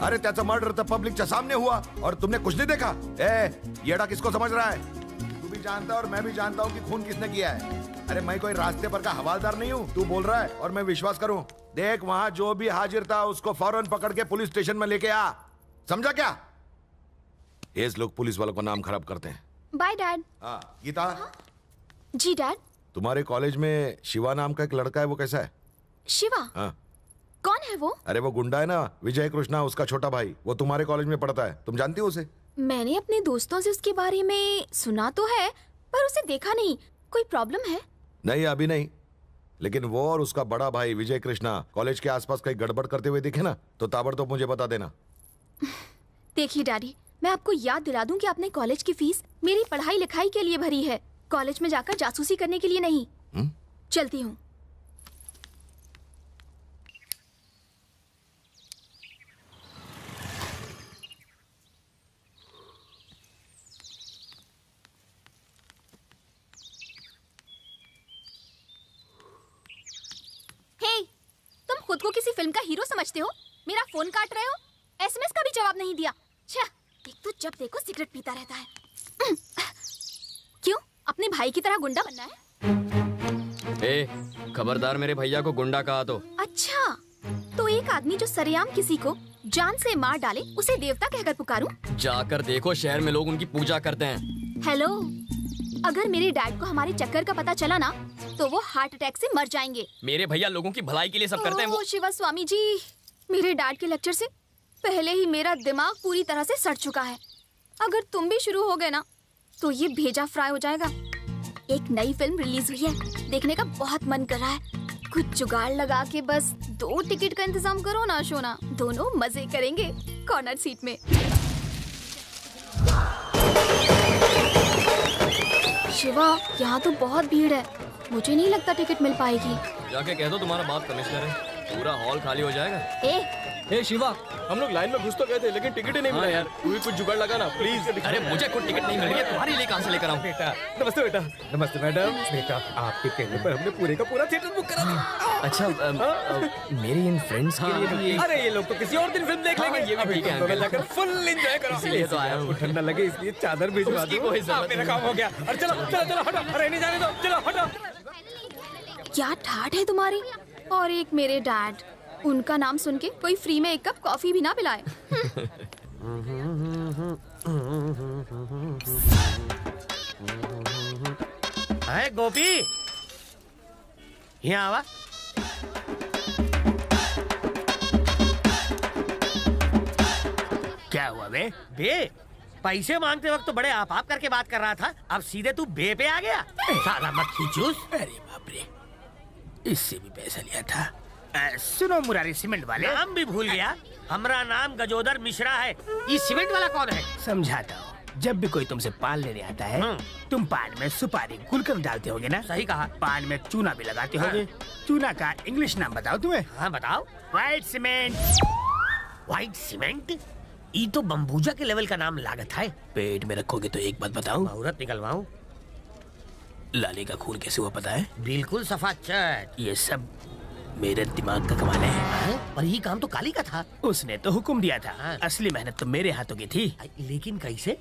अरे त्याचा मर्डर तर पब्लिकच्या सामने हुआ और तुमने कुछ नहीं देखा। येड़ा किसको समझ रहा है? तू भी जानता है और मैं भी जानता हूँ कि खून किसने किया है। अरे मैं कोई रास्ते पर का हवालदार नहीं हूँ, तू बोल रहा है और मैं विश्वास करूँ। देख वहाँ जो भी हाजिर था उसको फौरन पकड़ के पुलिस स्टेशन में लेके आ, समझा क्या? ये लोग पुलिस वालों का नाम खराब करते हैं। Bye dad. हाँ गीता। हाँ? जी डैड। तुम्हारे कॉलेज में शिवा नाम का एक लड़का है, वो कैसा है? शिवा? हाँ। कौन है वो? अरे वो गुंडा है ना, विजय कृष्णा, उसका छोटा भाई। वो तुम्हारे कॉलेज में पढ़ता है, तुम जानती हो उसे? मैंने अपने दोस्तों से उसके बारे में सुना तो है, पर उसे देखा नहीं। कोई प्रॉब्लम है? नहीं अभी नहीं, लेकिन वो और उसका बड़ा भाई विजय कृष्णा कॉलेज के आसपास कहीं गड़बड़ करते हुए दिखे ना तो ताबड़तोड़ मुझे बता देना। देखिए डैडी, मैं आपको याद दिला दूं कि आपने कॉलेज की फीस मेरी पढ़ाई लिखाई के लिए भरी है, कॉलेज में जाकर जासूसी करने के लिए नहीं। चलती हूँ। तुम खुद को किसी फिल्म का हीरो समझते हो? मेरा फोन काट रहे हो, एसएमएस का भी जवाब नहीं दिया। छह, एक तो जब देखो सिगरेट पीता रहता है। क्यों, अपने भाई की तरह गुंडा बनना है? खबरदार मेरे भैया को गुंडा कहा तो। अच्छा, तो एक आदमी जो सरेआम किसी को जान से मार डाले उसे देवता कहकर पुकारूं? जाकर देखो, शहर में लोग उनकी पूजा करते हैं। हेलो, अगर मेरे डैड को हमारे चक्कर का पता चला ना तो वो हार्ट अटैक से मर जाएंगे। मेरे भैया लोगों की भलाई के लिए सब करते हैं। वो शिवा स्वामी जी, मेरे डैड के लेक्चर से पहले ही मेरा दिमाग पूरी तरह से सड़ चुका है। अगर तुम भी शुरू हो गए ना तो ये भेजा फ्राई हो जाएगा। एक नई फिल्म रिलीज हुई है, देखने का बहुत मन कर रहा है। कुछ जुगाड़ लगा के बस 2 टिकट का इंतजाम करो ना शोना, दोनों मजे करेंगे कॉर्नर सीट में। शिवा, यहाँ तो बहुत भीड़ है, मुझे नहीं लगता टिकट मिल पाएगी। जाके कह दो तुम्हारा बाप कमिश्नर है, पूरा हॉल खाली हो जाएगा। ए शिवा, हम लोग लाइन में घुस तो गए थे लेकिन टिकट ही नहीं मिला यार। तू भी कुछ जुगाड़ लगा ना प्लीज। अरे मुझे खुद टिकट नहीं मिल रही है, तुम्हारे लिए कहाँ से लेकर आऊँ? बेटा नमस्ते। बेटा नमस्ते मैडम। बेटा आपके कहने पर हमने पूरे का पूरा थिएटर बुक करा दिया। अच्छा, मेरे इन फ्रेंड्स के लिए भी। अरे ये लोग तो किसी और दिन फिल्म देख लेंगे। ये भी ठीक है, जाकर फुल एंजॉय करो। इसलिए तो आया हूँ। ठंडा लगे इसलिए चादर भिजवा दो। मेरा काम हो गया। और चलो चलो चलो हटो, अरे नहीं जाने दो, चलो हटो। क्या ठाठ है तुम्हारी? और एक मेरे डैड, उनका नाम सुन के कोई फ्री में एक कप कॉफी भी ना पिलाए। अरे गोपी, यहाँ आवा। क्या हुआ बे? पैसे मांगते वक्त तो बड़े आप करके बात कर रहा था, अब सीधे तू बे पे आ गया। साला मक्खी चूस। अरे बाप रे, इससे भी पैसा लिया था। सुनो मुरारी सीमेंट वाले, नाम भी भूल गया। हमारा नाम गजोदर मिश्रा है। ये सीमेंट वाला कौन है? समझाता हूँ। जब भी कोई तुमसे पान लेने आता है, तुम पान में सुपारी गुलकंद डालते होगे ना? सही कहा। पान में चूना भी लगाते होगे। चूना का इंग्लिश नाम बताओ तुम्हें। हाँ बताओ। White cement. White cement? ये तो बम्बूजा के लेवल का नाम लागत है। पेट में रखोगे तो एक बात बताऊं? मुहूर्त निकलवाऊं? लाली का खून कैसे हुआ पता है? बिल्कुल सफा चट। ये सब मेरे दिमाग का कमाल है। पर ये काम तो काली का था। उसने तो हुक्म दिया था। असली मेहनत तो मेरे हाथों की थी। लेकिन कैसे?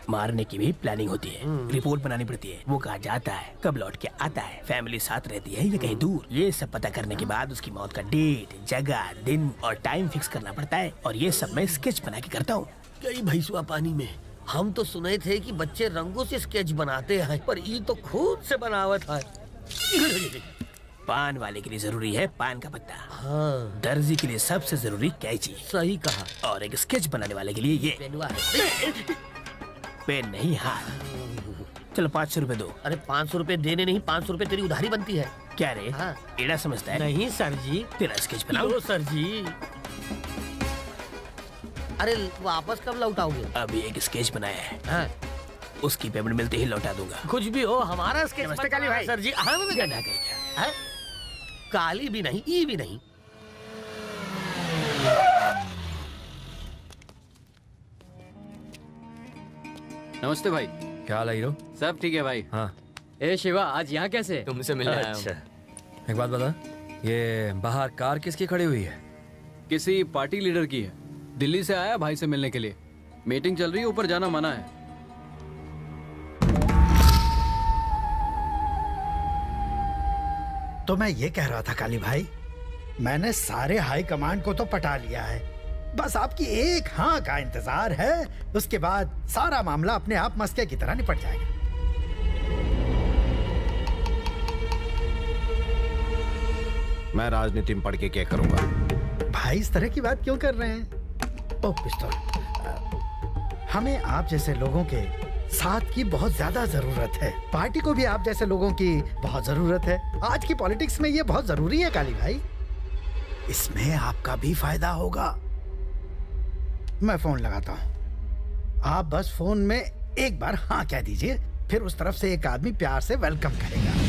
मारने की भी प्लानिंग होती है, रिपोर्ट बनानी पड़ती है, वो कहाँ जाता है, कब लौट के आता है, फैमिली साथ रहती है या कहीं दूर। ये सब पता करने के बाद उसकी मौत का डेट, जगह, दिन और टाइम फिक्स करना पड़ता है। और ये सब मैं स्केच बना के करता हूँ। कई भैंसुआ पानी में। हम तो सुने थे कि बच्चे रंगों से स्केच बनाते हैं, पर ये तो खुद से बनावट है। पान वाले के लिए जरूरी है पान का पत्ता। हाँ। दर्जी के लिए सबसे जरूरी कैंची। सही कहा। और एक स्केच बनाने वाले के लिए ये पेन नहीं हाथ। चलो 500 रुपए दो। अरे 500 रुपए देने नहीं, 500 रुपए तेरी उधारी बनती है। क्या रे? हाँ। एड़ा समझता है? नहीं सर जी। तेरा स्केच बनाओ सर जी। अरे वापस कब लौटाओगे? अभी एक स्केच बनाया है। हाँ। उसकी पेमेंट मिलते ही लौटा दूंगा। कुछ भी हो, हमारा स्केच नमस्ते काली भाई। सर जी। हाँ काली भी नहीं, ई भी नहीं। नमस्ते भाई। क्या हाल है हीरो? सब ठीक है भाई। हाँ। ए शिवा, आज यहाँ कैसे? तुमसे मिलने आया हूँ। अच्छा। एक बात बता, ये बाहर कार किसकी खड़ी हुई है? किसी पार्टी लीडर की है। दिल्ली से आया भाई से मिलने के लिए। मीटिंग चल रही है, ऊपर जाना मना है। तो मैं ये कह रहा था काली भाई, मैंने सारे हाई कमांड को तो पटा लिया है, बस आपकी एक हाँ का इंतजार है। उसके बाद सारा मामला अपने आप मस्के की तरह निपट जाएगा। मैं राजनीति में पढ़ के क्या करूंगा? भाई इस तरह की बात क्यों कर रहे हैं? ओ पिस्तौल, हमें आप जैसे लोगों के साथ की बहुत ज्यादा जरूरत है। पार्टी को भी आप जैसे लोगों की बहुत जरूरत है। आज की पॉलिटिक्स में ये बहुत जरूरी है काली भाई। इसमें आपका भी फायदा होगा। मैं फोन लगाता हूँ, आप बस फोन में एक बार हाँ कह दीजिए, फिर उस तरफ से एक आदमी प्यार से वेलकम करेगा।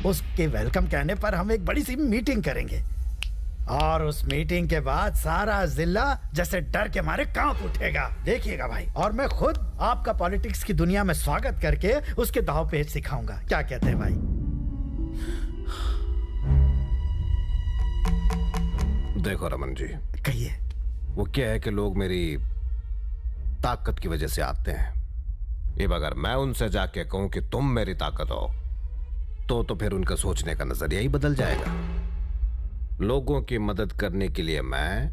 उसके वेलकम कहने पर हम एक बड़ी सी मीटिंग करेंगे और उस मीटिंग के बाद सारा जिला जैसे डर के मारे कांप उठेगा। देखिएगा भाई, और मैं खुद आपका पॉलिटिक्स की दुनिया में स्वागत करके उसके दाव पेच सिखाऊंगा। क्या कहते हैं भाई? देखो रमन जी, कहिए। वो क्या है कि लोग मेरी ताकत की वजह से आते हैं। अब अगर मैं उनसे जाके कहूं कि तुम मेरी ताकत हो, तो फिर उनका सोचने का नजरिया ही बदल जाएगा। लोगों की मदद करने के लिए मैं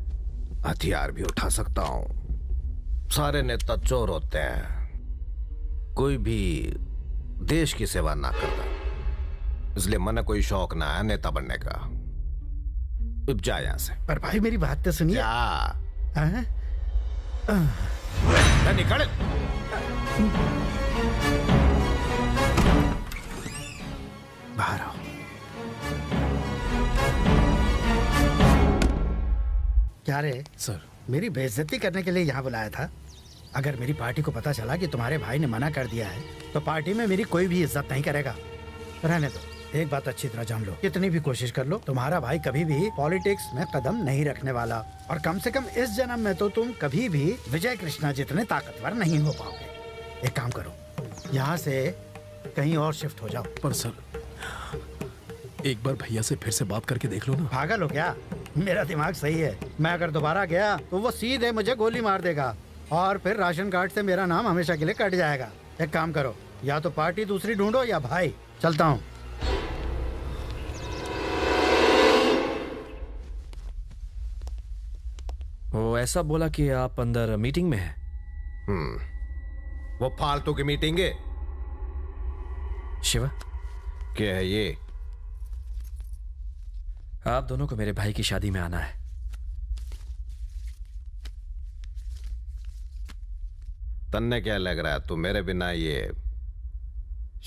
हथियार भी उठा सकता हूं। सारे नेता चोर होते हैं, कोई भी देश की सेवा ना करता, इसलिए मन कोई शौक ना है नेता बनने का। अब जा यहां से। पर भाई मेरी बात तो सुनिए। निकल। बाहर आओ। क्या रे सर, मेरी बेइज्जती करने के लिए यहाँ बुलाया था? अगर मेरी पार्टी को पता चला कि तुम्हारे भाई ने मना कर दिया है तो पार्टी में मेरी कोई भी इज्जत नहीं करेगा। रहने दो। एक बात अच्छी तरह जान लो, कितनी भी कोशिश कर लो, तुम्हारा भाई कभी भी पॉलिटिक्स में कदम नहीं रखने वाला। और कम से कम इस जन्म में तो तुम कभी भी विजय कृष्णा जितने ताकतवर नहीं हो पाओगे। एक काम करो, यहाँ से कहीं और शिफ्ट हो जाओ। पर सर, एक बार भैया से फिर से बात करके देख लो ना। पागल हो क्या? मेरा दिमाग सही है। मैं अगर दोबारा गया तो वो सीधे मुझे गोली मार देगा और फिर राशन कार्ड से मेरा नाम हमेशा के लिए कट जाएगा। एक काम करो, या तो पार्टी दूसरी ढूंढो या भाई। चलता हूँ। वो ऐसा बोला कि आप अंदर मीटिंग में हैं। वो फालतू की मीटिंग है। शिवा, क्या है ये? आप दोनों को मेरे भाई की शादी में आना है। तन्ने क्या लग रहा है, तू मेरे बिना ये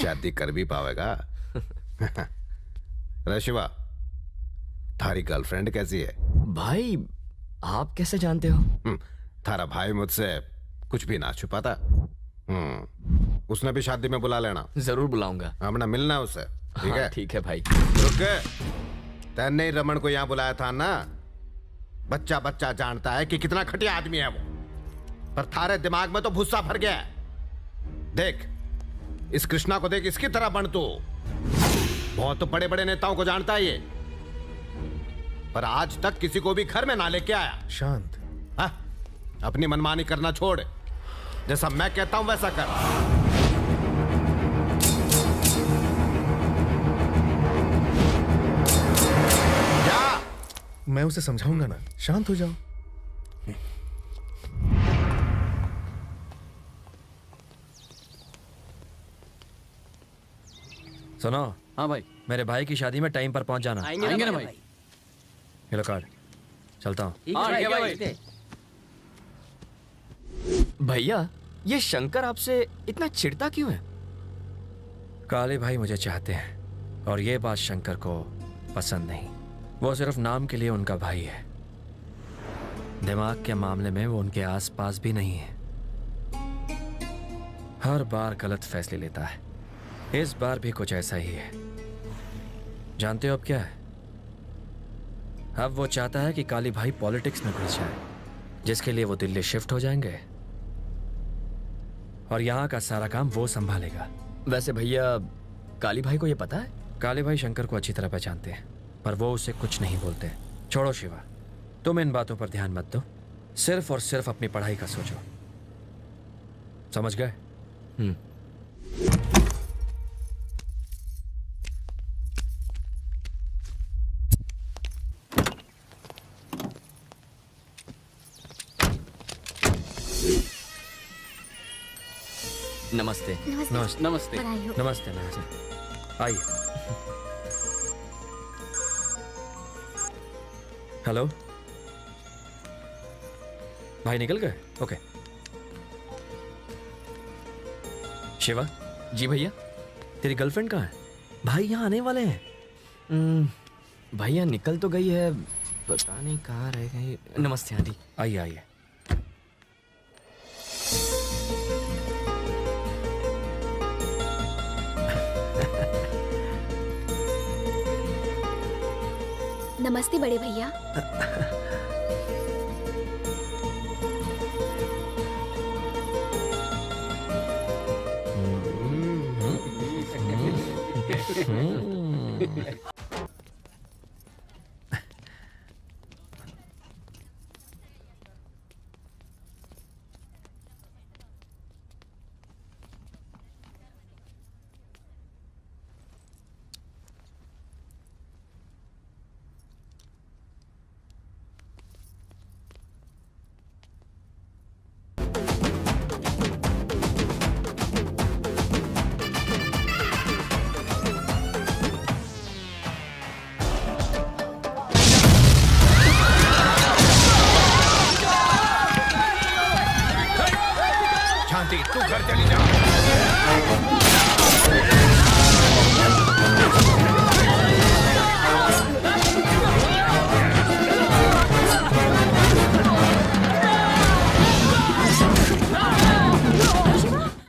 शादी कर भी पावेगा? रे शिवा, थारी गर्लफ्रेंड कैसी है? भाई, आप कैसे जानते हो? थारा भाई मुझसे कुछ भी ना छुपाता। उसने भी शादी में बुला लेना। जरूर बुलाऊंगा। हमने मिलना है उससे। ठीक है? ठीक है भाई। रुक, तैने ही रमन को यहाँ बुलाया था ना? बच्चा बच्चा जानता है कि कितना घटिया आदमी है वो, पर थारे दिमाग में तो भुस्सा भर गया है। देख इस कृष्णा को, देख इसकी तरह बन तू। बहुत तो बड़े बड़े नेताओं को जानता है ये, पर आज तक किसी को भी घर में ना लेके आया। शांत। हाँ? अपनी मनमानी करना छोड़, जैसा मैं कहता हूं वैसा कर। मैं उसे समझाऊंगा ना, शांत हो जाओ। सुनो। हाँ भाई। मेरे भाई की शादी में टाइम पर पहुंच जाना। आएंगे ना भाई। ये लो कार्ड, चलता हूँ। भैया, ये शंकर आपसे इतना चिढ़ता क्यों है? काले भाई मुझे चाहते हैं और ये बात शंकर को पसंद नहीं। वो सिर्फ नाम के लिए उनका भाई है, दिमाग के मामले में वो उनके आसपास भी नहीं है। हर बार गलत फैसले लेता है, इस बार भी कुछ ऐसा ही है। जानते हो अब क्या है? अब वो चाहता है कि काली भाई पॉलिटिक्स में घुस जाए, जिसके लिए वो दिल्ली शिफ्ट हो जाएंगे और यहाँ का सारा काम वो संभालेगा। वैसे भैया, काली भाई को ये पता है? काली भाई शंकर को अच्छी तरह पहचानते हैं। पर वो उसे कुछ नहीं बोलते। छोड़ो शिवा, तुम इन बातों पर ध्यान मत दो, सिर्फ और सिर्फ अपनी पढ़ाई का सोचो। समझ गए? नमस्ते। नमस्ते। नमस्ते। बधाई हो। नमस्ते नमस्ते, आइए। हेलो, भाई निकल गए? ओके। शिवा, जी भैया। तेरी गर्लफ्रेंड कहाँ है? भाई यहाँ आने वाले हैं। भैया निकल तो गई है, पता नहीं कहाँ रह गई। नमस्ते आंटी। आइए आइए। नमस्ते बड़े भैया।